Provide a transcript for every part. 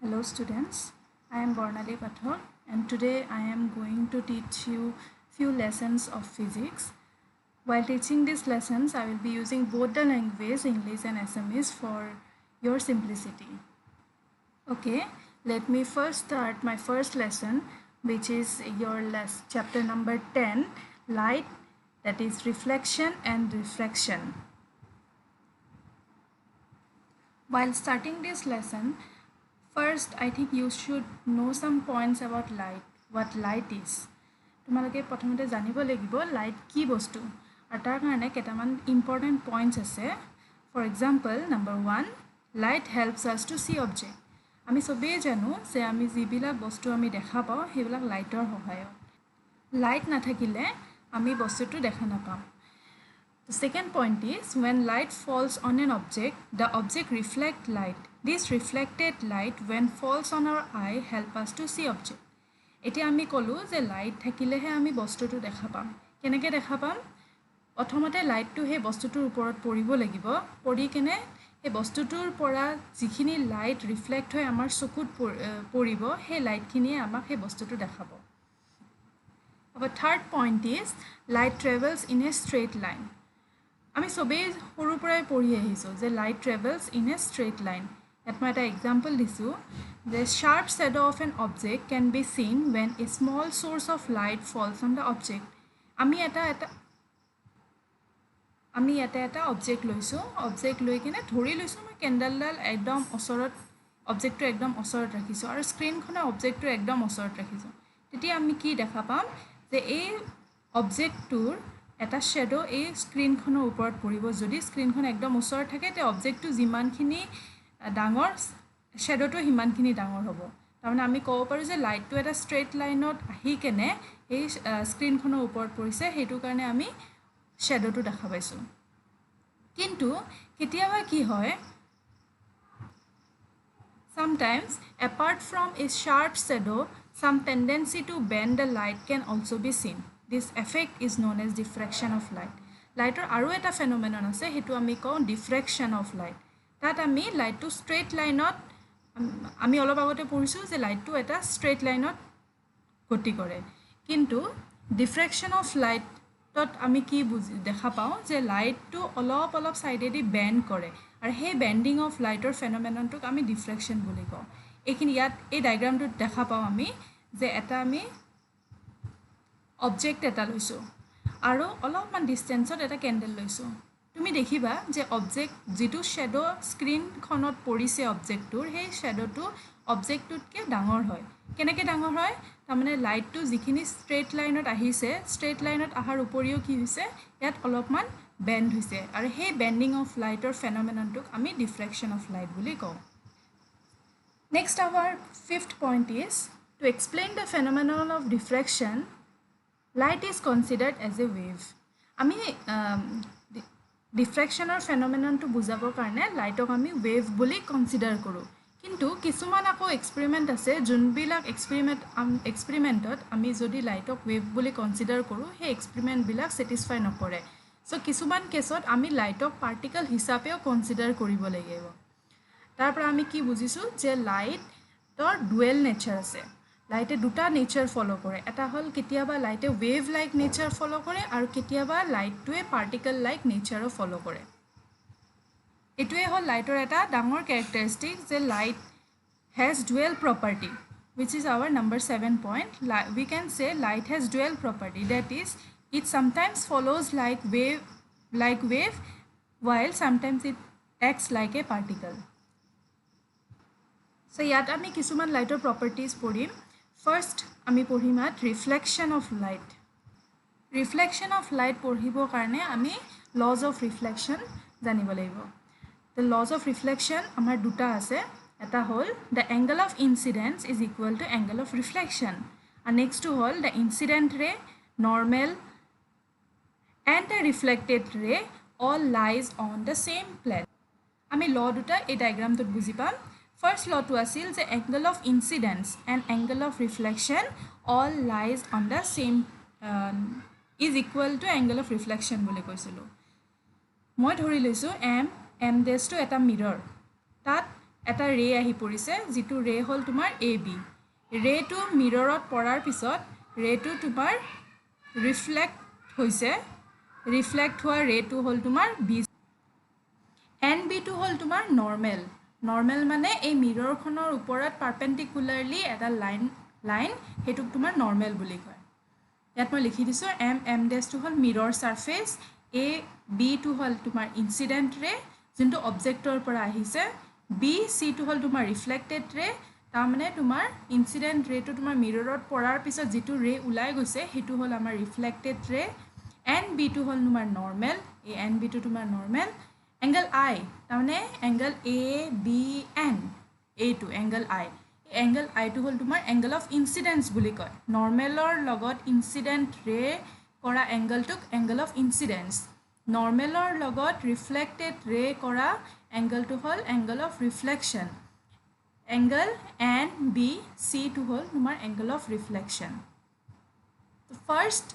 Hello students, I am Bornali Pathak and today I am going to teach you few lessons of physics. While teaching these lessons, I will be using both the language English and Assamese for your simplicity. Okay, let me first start my first lesson, which is your chapter number 10, light, that is reflection and refraction. While starting this lesson, first I think you should know some points about light, what light is. তোমালোকে প্ৰথমতে জানিব লাগিব light কি বস্তু আৰু তাৰ কাৰণে কেইটামান ইম্পৰ্টেণ্ট পইণ্টছ আছে। For example number 1, light helps us to see object. আমি চবেই জানো যে আমি যিবিলাক বস্তু আমি দেখা পাওঁ সেইবিলাক লাইটৰ সহায়ত। লাইট নাথাকিলে আমি বস্তুটো দেখা নাপাওঁ। The second point is when light falls on an object, the object reflects light. This reflected light when falls on our eye help us to see object. এতিয়া আমি ক'লো যে লাইট থাকিলেহে আমি বস্তুটো দেখা পাম। কেনেকৈ দেখা পাম? প্ৰথমতে লাইটটো সেই বস্তুটোৰ ওপৰত পৰিব লাগিব, পৰি কেনে সেই বস্তুটোৰ পৰা যিখিনি লাইট ৰিফ্লেক্ট হৈ আমাৰ চকুত পৰিব সেই লাইটখিনিয়ে আমাক সেই বস্তুটো দেখাব। Our third point is light travels in a straight line. আমি সবেই সৰুৰ পৰাই পঢ়ি আহিছোঁ যে light travels in a straight line. ইয়াত মই এটা এক্সাম্পল দিছোঁ যে sharp shadow of an object can be seen when a small source of light falls on the object. আমি এটা অবজেক্ট লৈছোঁ, অবজেক্ট লৈ কিনে ধৰি লৈছোঁ মই কেণ্ডেলডাল একদম ওচৰত, অবজেক্টটো একদম ওচৰত ৰাখিছোঁ আৰু স্ক্ৰীনখনে অবজেক্টটো একদম ওচৰত ৰাখিছোঁ। তেতিয়া আমি কি দেখা পাম যে এই অবজেক্টটোৰ এটা শ্বেডো এই স্ক্ৰীনখনৰ ওপৰত পৰিব। যদি স্ক্ৰীনখন একদম ওচৰত থাকে তে অবজেক্টটো যিমানখিনি ডাঙৰ শ্বেডোটো সিমানখিনি ডাঙৰ হ'ব। তাৰমানে আমি ক'ব পাৰোঁ যে লাইটটো এটা ষ্ট্ৰেইট লাইনত আহি কেনে এই স্ক্ৰীনখনৰ ওপৰত পৰিছে, সেইটো কাৰণে আমি শ্বেডোটো দেখা পাইছোঁ। কিন্তু কেতিয়াবা কি হয়, sometimes apart from a sharp shadow, some tendency to bend the light can also be seen. This effect is known as diffraction of light. লাইটৰ আৰু এটা ফেনোমেনন আছে, সেইটো আমি কওঁ ডিফ্ৰেকশ্যন অফ লাইট। তাত আমি লাইটটো ষ্ট্ৰেইট লাইনত, আমি অলপ আগতে পঢ়িছোঁ যে লাইটটো এটা ষ্ট্ৰেইট লাইনত গতি কৰে। কিন্তু ডিফ্ৰেকশ্যন অফ লাইটত আমি কি দেখা পাওঁ যে লাইটটো অলপ অলপ ছাইডেদি বেণ্ড কৰে আৰু সেই বেণ্ডিং অফ লাইটৰ ফেনোমেননটোক আমি ডিফ্ৰেকশ্যন বুলি কওঁ। এইখিনি ইয়াত এই ডায়েগ্ৰামটোত দেখা পাওঁ আমি যে আমি অবজেক্ট এটা লৈছোঁ আৰু অলপমান ডিষ্টেঞ্চত এটা কেণ্ডেল লৈছোঁ। তুমি দেখিবা যে অবজেক্ট যিটো শ্বেডো স্ক্ৰীনখনত পৰিছে অবজেক্টটোৰ, সেই শ্বেডোটো অবজেক্টটোতকৈ ডাঙৰ হয়। কেনেকৈ ডাঙৰ হয়? তাৰমানে লাইটটো যিখিনি ষ্ট্ৰেইট লাইনত আহিছে, ষ্ট্ৰেইট লাইনত অহাৰ উপৰিও কি হৈছে, ইয়াত অলপমান বেণ্ড হৈছে আৰু সেই বেণ্ডিং অফ লাইটৰ ফেনোমেননটোক আমি ডিফ্ৰেকশ্যন অফ লাইট বুলি কওঁ। Next, our fifth point is to explain the phenomenon of diffraction. Light is considered as a wave. আমি ডিফ্ৰেকশ্যনৰ ফেনোমেননটো বুজাবৰ কাৰণে লাইটক আমি ৱেভ বুলি কনচিডাৰ কৰোঁ। কিন্তু কিছুমান আকৌ এক্সপেৰিমেণ্ট আছে, যোনবিলাক এক্সপেৰিমেণ্টত আমি যদি লাইটক ৱেভ বুলি কনচিডাৰ কৰোঁ সেই এক্সপেৰিমেণ্টবিলাক ছেটিছফাই নকৰে। চ' কিছুমান কেছত আমি লাইটক পাৰ্টিকল হিচাপেও কনচিডাৰ কৰিব লাগিব। তাৰ পৰা আমি কি বুজিছোঁ যে লাইটৰ ডুৱেল নেচাৰ আছে। লাইটে দুটা নেচাৰ ফ'ল' কৰে। এটা হ'ল কেতিয়াবা লাইটে ৱেভ লাইক নেচাৰ ফ'ল' কৰে আৰু কেতিয়াবা লাইটটোৱে পাৰ্টিকল লাইক নেচাৰো ফ'ল' কৰে। এইটোৱে হ'ল লাইটৰ এটা ডাঙৰ কেৰেক্টাৰিষ্টিক যে light has dual property, which is our number 7 point. We can say light has dual property, that is it sometimes follows like wave while sometimes it acts like a particle. So ইয়াত আমি কিছুমান লাইটৰ properties পঢ়িম। First আমি পঢ়িম ইয়াত reflection of light. Reflection of light পঢ়িবৰ কাৰণে আমি লজ অফ ৰিফ্লেকশ্যন জানিব লাগিব। দ্য লজ অফ ৰিফ্লেকশ্যন আমাৰ দুটা আছে। এটা হ'ল the angle of incidence is equal to angle of reflection আৰু নেক্সটটো হ'ল the incident ray, normal and the reflected ray all lies on the same plane. আমি ল দুটা এই ডায়েগ্ৰামটোত বুজি পাম। ফাৰ্ষ্ট লটো আছিল যে angle of incidence and angle of reflection all lies on the same is equal to angle of reflection বুলি কৈছিলোঁ। মই ধৰি লৈছোঁ এম ডেছটো এটা মিৰৰ, তাত এটা ৰে আহি পৰিছে যিটো ৰে হ'ল তোমাৰ এ বি ৰেটো মিৰৰত পৰাৰ পিছত ৰেটো তোমাৰ ৰিফ্লেক্ট হৈছে ৰিফ্লেক্ট হোৱা ৰেটো হ'ল তোমাৰ বি এন বিটো হ'ল তোমাৰ নৰ্মেল নৰ্মেল মানে এই মিৰৰখনৰ ওপৰত পাৰ্পেণ্ডিকুলাৰলি এটা লাইন সেইটোক তোমাৰ নৰ্মেল বুলি কয় ইয়াত মই লিখি দিছোঁ এম ডেছটো হ'ল মিৰৰ ছাৰ্ফেচ এ বিটো হ'ল তোমাৰ ইনচিডেণ্ট ৰে যোনটো অবজেক্টৰ পৰা আহিছে বি চিটো হ'ল তোমাৰ ৰিফ্লেক্টেড ৰে তাৰমানে তোমাৰ ইনচিডেণ্ট ৰেটো তোমাৰ মিৰৰত পৰাৰ পিছত যিটো ৰে ওলাই গৈছে সেইটো হ'ল আমাৰ ৰিফ্লেক্টেড ৰে এন বিটো হ'ল তোমাৰ নৰ্মেল এই এন বিটো তোমাৰ নৰ্মেল এংগল আই তাৰমানে এংগল এ বি এন এইটো এংগল আই এংগল আইটো হ'ল তোমাৰ এংগল অফ ইনচিডেন্স বুলি কয় নৰ্মেলৰ লগত ইনচিডেণ্ট ৰে কৰা এংগলটোক এংগল অফ ইনচিডেন্স নৰ্মেলৰ লগত ৰিফ্লেক্টেড ৰে কৰা এংগলটো হ'ল angle of reflection angle N B চিটো হ'ল তোমাৰ এংগল অফ ৰিফ্লেকশ্যন ফাৰ্ষ্ট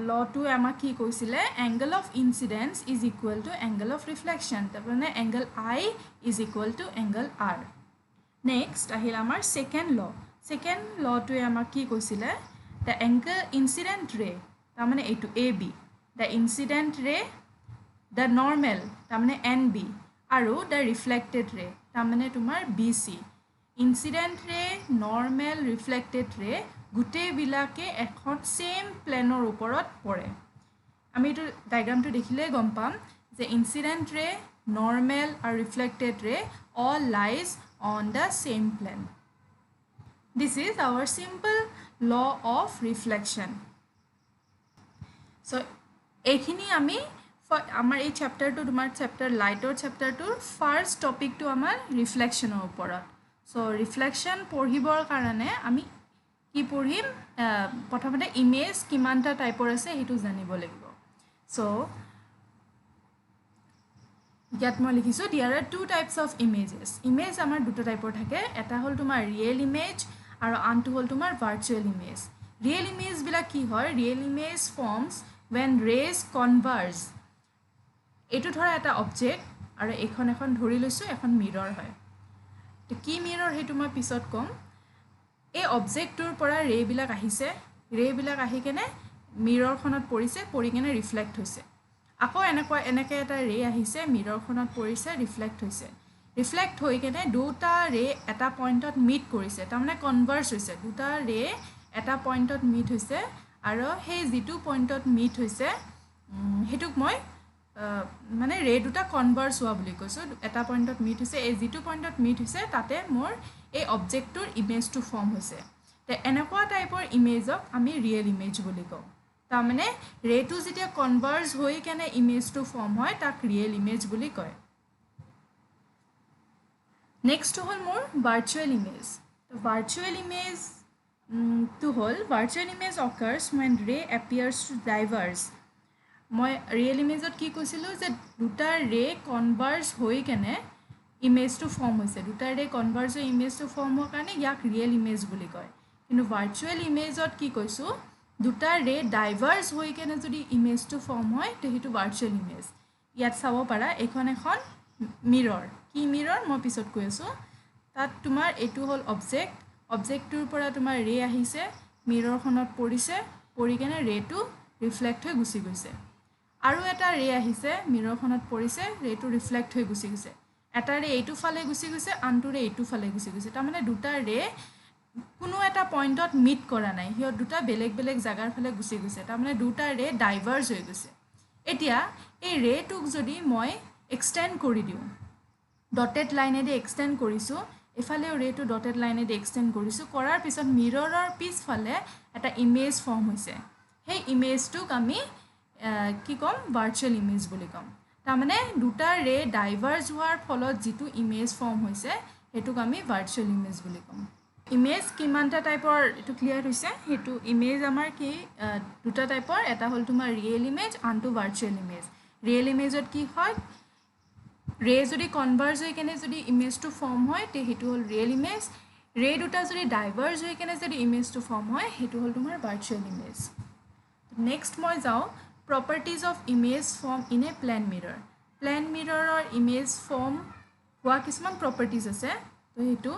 লটোৱে আমাক কি কৈছিলে angle of incidence is equal to angle of reflection তাৰমানে angle I is equal to angle R next আহিল আমাৰ ছেকেণ্ড লটোৱে আমাক কি কৈছিলে দ্য এংগল ইনচিডেণ্ট ৰে তাৰমানে এইটো এ বি দ্য ইনচিডেণ্ট ৰে দ্য নৰ্মেল তাৰমানে এন বি আৰু দ্য ৰিফ্লেক্টেড ৰে তাৰমানে তোমাৰ B C incident ray normal reflected ৰে গোটেইবিলাকে এখন ছেইম প্লেনৰ ওপৰত পৰে আমি এইটো ডায়েগ্ৰামটো দেখিলেই গম পাম যে ইনচিডেণ্ট ৰে নৰ্মেল আৰু reflected ray all lies on the same plane. This is our simple law of reflection. So, এইখিনি আমি আমাৰ এই চেপ্টাৰটো তোমাৰ লাইটৰ চেপ্টাৰটোৰ ফাৰ্ষ্ট টপিকটো আমাৰ ৰিফ্লেকশ্যনৰ ওপৰত চ' ৰিফ্লেকশ্যন পঢ়িবৰ কাৰণে আমি কি পঢ়িম প্ৰথমতে ইমেজ কিমানটা টাইপৰ আছে সেইটো জানিব লাগিব চ' ইয়াত মই লিখিছোঁ there are two types of image আমাৰ দুটা টাইপৰ থাকে এটা হ'ল তোমাৰ ৰিয়েল ইমেজ আৰু আনটো হ'ল তোমাৰ ভাৰ্চুৱেল ইমেজ ৰিয়েল ইমেজবিলাক কি হয় real image forms when rays converge এইটো ধৰা এটা অবজেক্ট আৰু এখন ধৰি লৈছোঁ এখন মিৰৰ হয় তো কি মিৰৰ সেইটো মই পিছত ক'ম এই অবজেক্টটোৰ পৰা ৰেবিলাক আহিছে ৰেবিলাক আহি কেনে মিৰৰখনত পৰিছে পৰি কেনে ৰিফ্লেক্ট হৈছে আকৌ এনেকৈ এটা ৰে আহিছে মিৰৰখনত পৰিছে ৰিফ্লেক্ট হৈছে ৰিফ্লেক্ট হৈ কেনে দুটা ৰে এটা পইণ্টত মিট কৰিছে তাৰমানে কনভাৰ্জ হৈছে দুটা ৰে এটা পইণ্টত মিট হৈছে আৰু সেই যিটো পইণ্টত মিট হৈছে সেইটোক মই মানে ৰে দুটা কনভাৰ্জ হোৱা বুলি কৈছোঁ এটা পইণ্টত মিট হৈছে এই যিটো পইণ্টত মিট হৈছে তাতে মোৰ এই অবজেক্টটোৰ ইমেজটো ফৰ্ম হৈছে তে এনেকুৱা টাইপৰ ইমেজক আমি ৰিয়েল ইমেজ বুলি কওঁ তাৰমানে ৰেটো যেতিয়া কনভাৰ্জ হৈ কেনে ইমেজটো ফৰ্ম হয় তাক ৰিয়েল ইমেজ বুলি কয় নেক্সট হ'ল মোৰ ভাৰ্চুৱেল ইমেজ তো virtual image to whole virtual image occurs when ray appears to diverge মই ৰিয়েল ইমেজত কি কৈছিলোঁ যে দুটা ৰে কনভাৰ্জ হৈ কেনে ইমেজটো ফৰ্ম হৈছে দুটা ৰে কনভাৰ্জ হৈ ইমেজটো ফৰ্ম হোৱাৰ কাৰণে ইয়াক ৰিয়েল ইমেজ বুলি কয় কিন্তু ভাৰ্চুৱেল ইমেজত কি কৈছোঁ দুটা ৰে ডাইভাৰ্জ হৈ কেনে যদি ইমেজটো ফৰ্ম হয় তো সেইটো ভাৰ্চুৱেল ইমেজ ইয়াত চাব পাৰা এখন মিৰৰ কি মিৰৰ মই পিছত কৈ আছোঁ তাত তোমাৰ এইটো হ'ল অবজেক্টটোৰ পৰা তোমাৰ ৰে আহিছে মিৰৰখনত পৰিছে পৰি কেনে ৰেটো ৰিফ্লেক্ট হৈ গুচি গৈছে আৰু এটা ৰে আহিছে মিৰৰখনত পৰিছে ৰেটো ৰিফ্লেক্ট হৈ গুচি গৈছে এটা ৰে এইটো ফালে গুচি গৈছে আনটো ৰে এইটো ফালে গুচি গৈছে তাৰমানে দুটা ৰে কোনো এটা পইণ্টত মিট কৰা নাই সিহঁত দুটা বেলেগ বেলেগ জাগাৰ ফালে গুচি গৈছে তাৰমানে দুটা ৰে ডাইভাৰ্জ হৈ গৈছে এতিয়া এই ৰেটোক যদি মই এক্সটেণ্ড কৰি দিওঁ ডটেড লাইনেদি এক্সটেণ্ড কৰিছোঁ এফালেও ৰেটো ডটেড লাইনেদি এক্সটেণ্ড কৰিছোঁ কৰাৰ পিছত মিৰৰৰ পিছফালে এটা ইমেজ ফৰ্ম হৈছে সেই ইমেজটোক আমি কি ক'ম ভাৰ্চুৱেল ইমেজ বুলি ক'ম তাৰমানে দুটা ৰে ডাইভাৰ্জ হোৱাৰ ফলত যিটো ইমেজ ফৰ্ম হৈছে সেইটোক আমি ভাৰ্চুৱেল ইমেজ বুলি ক'ম ইমেজ কিমানটা টাইপৰ এইটো ক্লিয়াৰ হৈছে সেইটো ইমেজ আমাৰ কি দুটা টাইপৰ এটা হ'ল তোমাৰ ৰিয়েল ইমেজ আনটো ভাৰ্চুৱেল ইমেজ ৰিয়েল ইমেজত কি হয় ৰে যদি কনভাৰ্জ হৈ কেনে যদি ইমেজটো ফৰ্ম হয় তে সেইটো হ'ল ৰিয়েল ইমেজ ৰে দুটা যদি ডাইভাৰ্জ হৈ কেনে যদি ইমেজটো ফৰ্ম হয় সেইটো হ'ল তোমাৰ ভাৰ্চুৱেল ইমেজ নেক্সট মই যাওঁ properties of image form in a plane mirror image form হোৱা কিছুমান প্ৰপাৰ্টিজ আছে তো সেইটো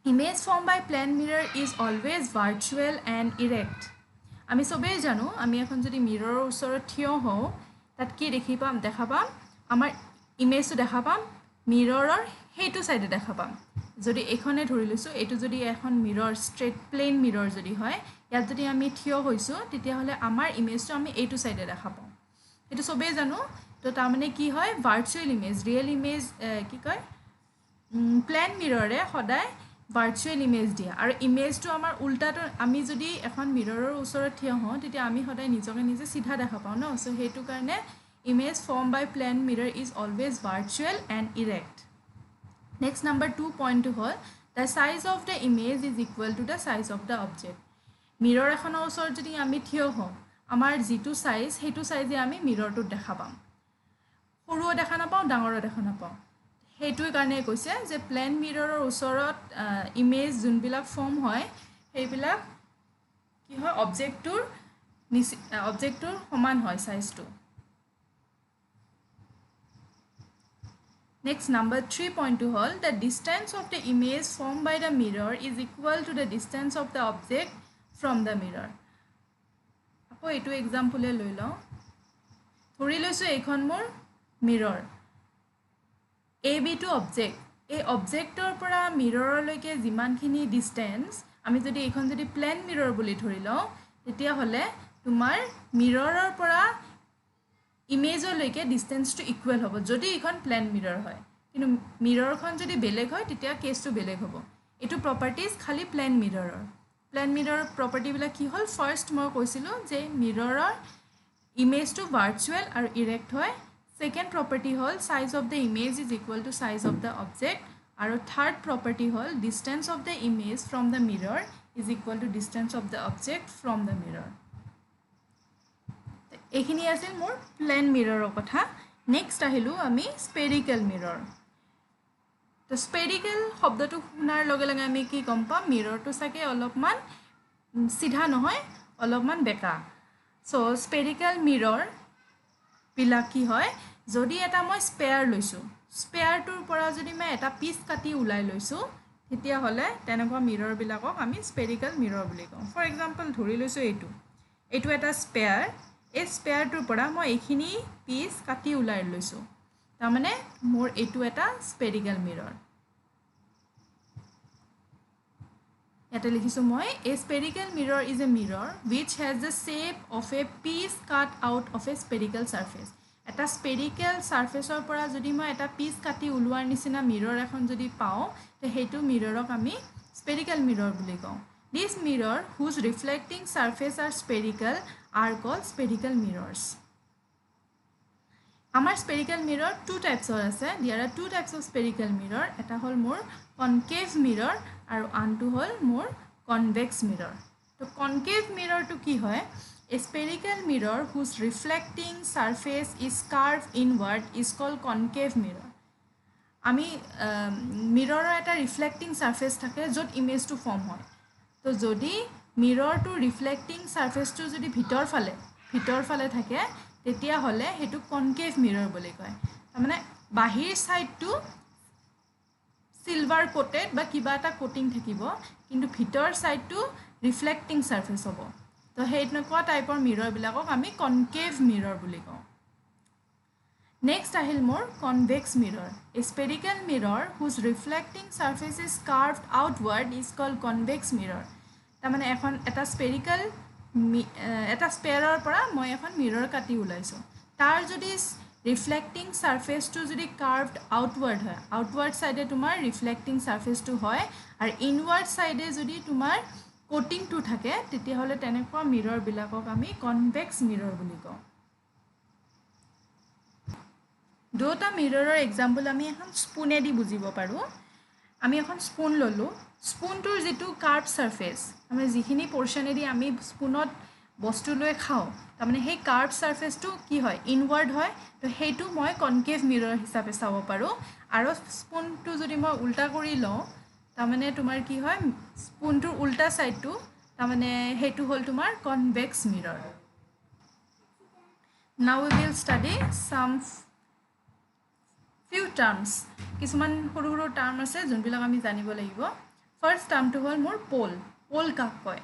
image form by plane mirror is always virtual and erect আমি চবেই জানো আমি এখন যদি মিৰৰৰ ওচৰত থিয় হওঁ তাত কি দেখা পাম আমাৰ ইমেজটো দেখা পাম মিৰৰৰ সেইটো সাইডে দেখা পাম যদি এখনে ধৰি লৈছো এটো যদি এখন মিৰৰ ষ্ট্ৰেট প্লেন মিৰৰ যদি হয় ইয়াত যদি আমি থিয় হৈছো তেতিয়া হলে আমাৰ ইমেজটো আমি এইটো সাইডে দেখা পাম এটো সবেই জানো তো তাৰ মানে কি হয় ভাৰ্চুৱেল ইমেজ ৰিয়েল ইমেজ কি কয় প্লেন মিৰৰে সদায় ভাৰ্চুৱেল ইমেজ দিয়া আৰু ইমেজটো আমাৰ উল্টাটো আমি যদি এখন মিৰৰৰ ওচৰত থিয় হওঁ তেতিয়া আমি সদায় নিজকে নিজে সিধা দেখা পাওঁ ন সো হেতু কাৰণে image form by plane mirror is always virtual and erect next number 2 পইণ্টটো হ'ল the size of the image is equal to the size of the object মিৰৰ এখনৰ ওচৰত যদি আমি থিয় হওঁ আমাৰ যেটো সাইজ হেতু সাইজে আমি মিৰৰটো দেখা পাম সৰুও দেখা নাপাওঁ ডাঙৰো দেখা নাপাওঁ হেতুৰ কাৰণে কৈছে যে প্লেন মিৰৰৰ ওচৰত ইমেজ যোনবিলাক ফৰ্ম হয় সেইবিলাক কি হয় অবজেক্টৰ সমান হয় সাইজটো Next number 3 point to hold the distance of the image formed by the mirror is equal to the distance of the object from the mirror. Apo etu example e loi lao. Thori loisu ekhon mor mirror. AB to object. A objector pora mirror loike jiman khini distance ami jodi ekhon jodi plane mirror boli thori lao tetia hole tumar mirror pora image লৈকে ডিসটেন্সটো equal হ'ব যদি এখন plan মিৰৰ হয় কিন্তু মিৰৰখন যদি বেলেগ হয় তেতিয়া কেছটো বেলেগ হ'ব এটো প্ৰপাৰ্টিজ খালি প্লেন মিৰৰৰ প্ৰপাৰ্টি বিলাক কি হ'ল ফাৰ্স্ট মই কৈছিলো যে মিৰৰৰ ইমেজটো ভাৰ্চুৱেল আৰু ইৰেক্ট হয় সেকেন্ড প্ৰপাৰ্টি হ'ল size of the image is equal two size of the object আৰু থাৰ্ড প্ৰপাৰ্টি হ'ল distance of the image from the মিৰৰ is equal two distance of the object from the মিৰৰ এখিনি আছিল মোৰ plan মিৰৰৰ কথা next আহিলো আমি spherical মিৰৰ তো spherical শব্দটো শুনাৰ লগে লগে আমি কি গম পাম মিৰৰটো সাকে অলপমান সিধা নহয় অলপমান বেকা সো স্পেৰিকেল মিৰৰ পিলা কি হয় যদি এটা মই স্পেয়াৰ লৈছো স্পেয়াৰটোৰ পৰা যদি মই এটা পিস কাটি উলাই লৈছো তেতিয়া হলে তেনেকুৱা মিৰৰ বিলাকক আমি স্পেৰিকেল মিৰৰ বুলি কওঁ ফৰ এক্সাম্পল ধৰি লৈছো এইটো এটা স্পেয়াৰ এই স্পেয়াৰটোৰ পৰা মই এইখিনি পিস কাটি উলাই লৈছো তাৰ মানে মোৰ এইটো এটা স্পেৰিকেল মিৰৰ ইয়াতে লিখিছো মই a spherical mirror is a mirror which has the shape of a piece cut out of a spherical surface এটা স্পেৰিকেল সাৰফেসৰ পৰা যদি মই এটা পিস কাটি উলোৱাৰ নিচিনা মিৰৰ এখন যদি পাও তে হেতু মিৰৰক আমি স্পেৰিকেল মিৰৰ বুলি কওঁ This mirror whose reflecting surface are spherical are called spherical mirrors. Our spherical mirror two types আছে. There are two types of spherical mirror. এটা হল মোৰ concave mirror আৰু আনটো হল মোৰ convex mirror. তো concave mirror to কি হয়? A spherical mirror whose reflecting surface is curved inward is called concave mirror. আমি মিৰৰৰ এটা ৰিফ্লেক্টিং সাৰফেস থাকে যত ইমেজটো ফৰ্ম হয় তো যদি মিৰৰটো ৰিফ্লেক্টিং সাৰফেসটো যদি ভিতৰ ফালে থাকে তেতিয়া হলে হেতু কনকেভ মিৰৰ বুলি কয় মানে বাহিৰ সাইডটো সিলভাৰ কোটেড বা কিবা এটা কোটিং থাকিব কিন্তু ভিতৰ সাইডটো ৰিফ্লেক্টিং সাৰফেস হ'ব তো হেতনকুৱা টাইপৰ মিৰৰ বিলাকক আমি কনকেভ মিৰৰ বুলি কওঁ Next ahil more convex mirror. A spherical mirror whose reflecting surface is curved outward is called convex mirror. Tamane ekhon eta spherical eta sphereor pora moi ekhon mirror kati ulaiso. Tar jodi reflecting surface to jodi curved outward hoy. Outward side e tumar reflecting surface to hoy ar inward side e jodi tumar coating to thake teti hole tenekwa mirror bilakok ami convex mirror buli kau. দুটা মিৰৰৰ example আমি এখন স্পুনে দি বুজিব পাৰো আমি এখন spoon ললো স্পুনটোৰ যেটো curve surface আমি যিখিনি পোৰশনেদি আমি স্পুনত বস্তু লৈ খাও তাৰমানে সেই কাৰ্ভ সাৰফেসটো কি হয় ইনৱাৰ্ড হয় তো হেতু মই কনকেভ মিৰৰ হিচাপে চাব পাৰো আৰু স্পুনটো যদি মই উল্টা কৰি লও তাৰমানে তোমাৰ কি হয় স্পুনটোৰ উল্টা সাইডটো তাৰমানে হেতু হল তোমাৰ convex মিৰৰ Now we will study some few terms কিছুমান সৰু সৰু টাৰ্ম আছে যোনবিলাক আমি জানিব লাগিব ফাৰ্স্ট টাৰ্মটো হ'ল মোৰ পোল কাক কয়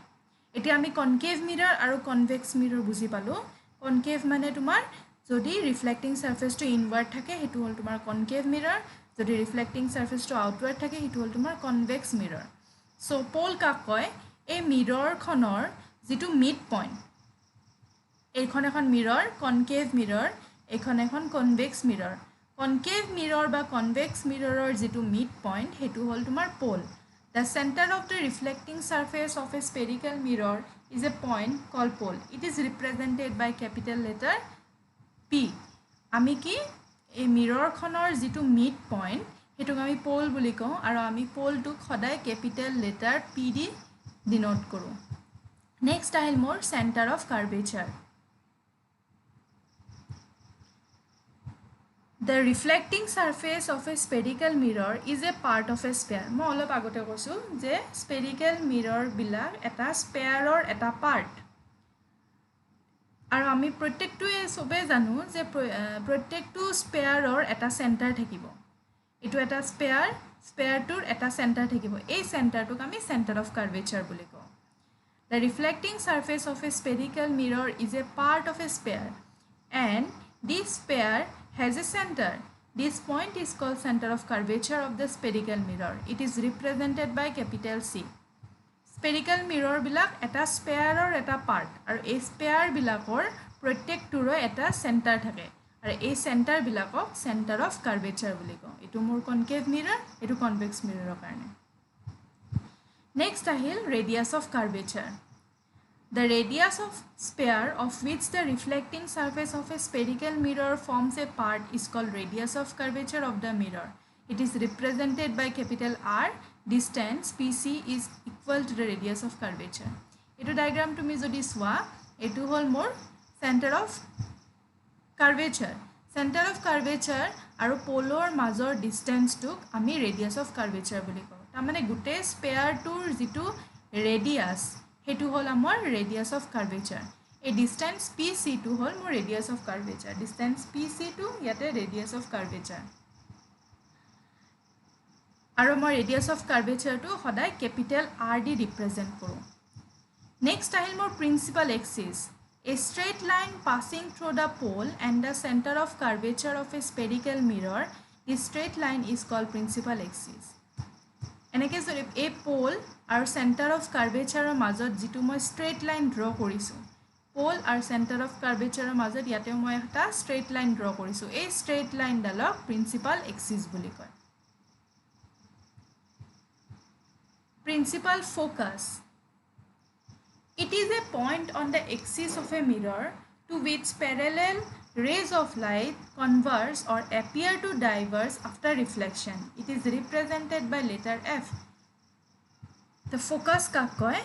এতিয়া আমি কনকেভ মিৰৰ আৰু কনভেক্স মিৰৰ বুজি পালোঁ কনকেভ মানে তোমাৰ যদি ৰিফ্লেক্টিং সাৰফেসটো ইনৱাৰ্ড থাকে হেতু হ'ল তোমাৰ কনকেভ মিৰৰ যদি ৰিফ্লেক্টিং সাৰফেসটো আউটৱাৰ্ড থাকে হেতু হ'ল তোমাৰ কনভেক্স মিৰৰ সো পোল কাক কয় এই মিৰৰখনৰ যেটো মিড পইণ্ট এইখন এখন মিৰৰ কনকেভ মিৰৰ এইখন এখন কনভেক্স মিৰৰ কনকেভ মিৰৰ বা কনভেক্স মিৰৰৰ যেটো মিড পইণ্ট হেতু হ'ল তোমাৰ pole The center of the reflecting surface of a spherical mirror is a point called pole. It is represented by capital letter P. আমি কি এই মিৰৰখনৰ যেটো মিড পইণ্ট হেতুক আমি পোল বুলি কওঁ আৰু আমি পোলটোক সদায় ক্যাপিটেল লেটাৰ P দি ডিনোট কৰোঁ নেক্সট আহিল মোৰ centre of curvature The reflecting surface of a spherical mirror is a part of a sphere. মই অলপ আগতে কৈছো যে spherical mirror বিলাক এটা স্পেয়াৰৰ এটা পাৰ্ট আৰু আমি প্ৰত্যেকটোৱে সবে জানো যে প্ৰত্যেকটো স্পেয়াৰৰ এটা সেন্টাৰ থাকিব এটো এটা স্পেয়াৰটোৰ এটা সেন্টাৰ থাকিব এই সেন্টাৰটোক আমি সেন্টাৰ অফ কাৰ্ভেচাৰ বুলি কওঁ The reflecting surface of a spherical mirror is a part of a sphere and this sphere has a center. This point is called center of curvature of the spherical mirror. It is represented by capital C. Spherical mirror bilak eta sphere or eta part. Aru ei sphere bilakor protecturo eta center thake. Aru ei center bilakok center of curvature buli ko. Etu mor concave mirror, etu convex mirror karone. Next ahil radius of curvature. The radius of sphere of which the reflecting surface of a spherical mirror forms a part is called radius of curvature of the mirror. It is represented by capital R. Distance PC is equal to the radius of curvature. Etu diagram tumi jodi swa etu hol mor center of curvature. Center of curvature aru polar major distance tuk ami radius of curvature boli ko. Ta mane gute sphere tur jitu radius hetu hol amor radius of curvature a distance PC2 hol more radius of curvature distance PC2 yate radius of curvature aro more radius of curvature to hoday capital RD represent koru next ahil more principal axis a straight line passing through the pole and the center of curvature of a spherical mirror this straight line is called principal axis এনেকে যদি এই pole আৰু centre of কাৰ্ভেচাৰৰ মাজত যেটো মই straight line draw কৰিছো pole আৰু centre of কাৰ্ভেচাৰৰ মাজত ইয়াতে মই এটা স্ট্ৰেইট লাইন ড্ৰ কৰিছো এই স্ট্ৰেইট লাইন ডালক প্ৰিন্সিপাল এক্সিস বুলি কয় principal focus It is a point on the axis of a mirror to which parallel rays of light converge or appear to diverge after reflection. It is represented by letter F. The focus কাক কয়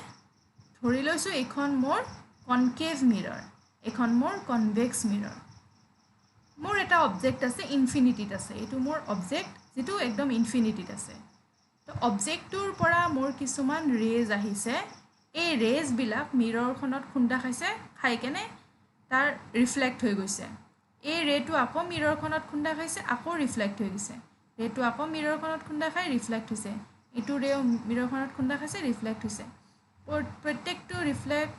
ধৰি লৈছো এখন মোৰ concave mirror এখন মোৰ convex mirror মোৰ এটা অবজেক্ট আছে ইনফিনিটিত আছে এটো মোৰ অবজেক্ট যেটো একদম ইনফিনিটিত আছে তো অবজেক্টৰ পৰা মোৰ কিছুমান ৰেজ আহিছে এই ৰেজ বিলাক মিৰৰখনত খুন্দা খাইছে খাই কেনে তাৰ ৰিফ্লেক্ট হৈ গৈছে এই ৰেটো আকৌ মিৰৰখনত খুন্দা খাইছে আকৌ ৰিফ্লেক্ট হৈ গৈছে ৰেটো আকৌ মিৰৰখনত খুন্দা খাই ৰিফ্লেক্ট হৈছে এটো ৰে মিৰৰখনত খুন্দা খাইছে ৰিফ্লেক্ট হৈছে প্ৰত্যেকটো ৰিফ্লেক্ট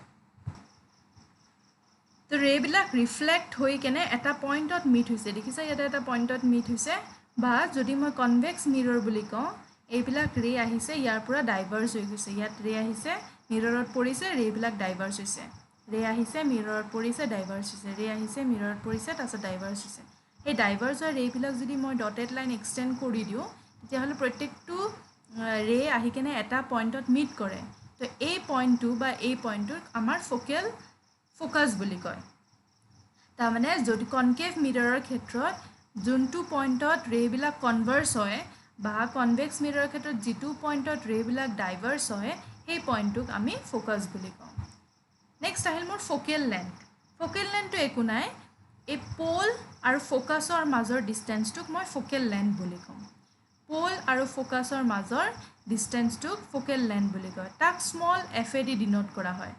তো ৰে বিলাক ৰিফ্লেক্ট হৈ কেনে এটা পইণ্টত মিট হৈছে দেখিছা ইয়াতে এটা পইণ্টত মিট হৈছে বা যদি মই কনভেক্স মিৰৰ বুলি কওঁ এইবিলাক ৰে আহিছে ইয়াৰ পৰা ডাইভাৰ্জ হৈ গৈছে ইয়াত ৰে আহিছে মিৰৰত পৰিছে ৰে বিলাক ডাইভাৰ্জ হৈছে ৰে আহিছে মিৰৰত পৰিছে ডাইভাৰ্জ হৈছে ৰে আহিছে মিৰৰত পৰিছে তাৰছত ডাইভাৰ্জ হৈছে এই ডাইভাৰ্জ হোৱা ৰে বিলাক যদি মই ডটেড লাইন এক্সটেন্ড কৰি দিও তেতিয়া হলে প্ৰত্যেকটো ৰে আহি কেনে এটা পইণ্টত মিট কৰে তো এই পইণ্টটো বা এই পইণ্টটোক আমাৰ ফোকাস বুলি কয় তা মানে যদি কনকেভ মিৰৰৰ ক্ষেত্ৰত যোনটো পইণ্টত ৰে বিলাক কনভাৰ্জ হয় বা কনভেক্স মিৰৰৰ ক্ষেত্ৰত যেটো পইণ্টত ৰে বিলাক ডাইভাৰ্জ হয় এই পইণ্টটোক আমি ফোকাস বুলি কওঁ নেক্সট আহিল মোৰ ফোকেল লেন্থটো একো নাই এই পোল আৰু ফোকাসৰ মাজৰ ডিসটেন্সটোক মই ফোকেল লেন্থ বুলি কওঁ পোল আৰু ফোকাসৰ মাজৰ ডিসটেন্সটোক ফোকেল লেন্থ বুলি কয় তাক স্মল f দি ডিনোট কৰা হয়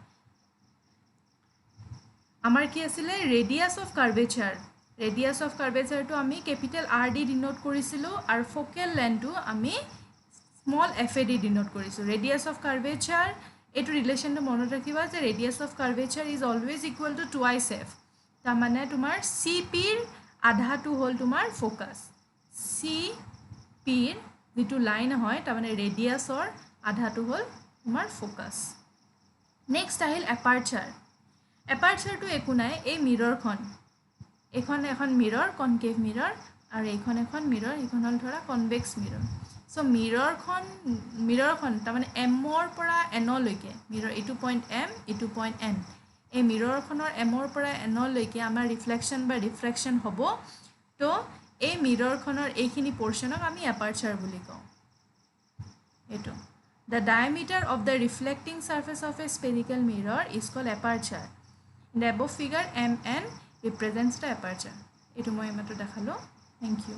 আমাৰ কি আছিল ৰেডিয়াস অফ কাৰ্ভেচাৰ ৰেডিয়াছ অফ কাৰ্ভেচাৰটো আমি কেপিটেল R দি ডিনোট কৰিছিলোঁ আৰু ফ'কেল লেন্থটো আমি স্মল f দি ডিনোট কৰিছোঁ ৰেডিয়াছ অফ কাৰ্ভেচাৰ এইটো ৰিলেশ্যনটো মনত ৰাখিবা যে radius of curvature is always equal to twice f তাৰমানে তোমাৰ CPৰ আধাটো হ'ল তোমাৰ ফ'কাছ CPৰ যিটো লাইন হয় তাৰমানে ৰেডিয়াছৰ আধাটো হ'ল তোমাৰ ফ'কাছ নেক্সট আহিল এপাৰ্চাৰ এপাৰ্চাৰটো একো নাই এই মিৰৰখন এখন মিৰৰ কনকেভ মিৰৰ আৰু এইখন এখন মিৰৰ এইখন হ'ল ধৰা কনভেক্স মিৰৰ সো মিৰৰখন তাৰমানে এমৰ পৰা এনলৈকে মিৰৰ এইটো পইণ্ট এম এইটো পইণ্ট এন এই মিৰৰখনৰ এমৰ পৰা এনলৈকে আমাৰ ৰিফ্লেকশ্যন বা ৰিফ্ৰেকশ্যন হ'ব তো এই মিৰৰখনৰ এইখিনি পৰ্চনক আমি এপাৰ্চাৰ বুলি কওঁ এইটো the diameter of the reflecting surface of a spherical mirror is called aperture in the above figure MN represents the aperture এইটো মই এইমাত্ৰ দেখালোঁ থেংক ইউ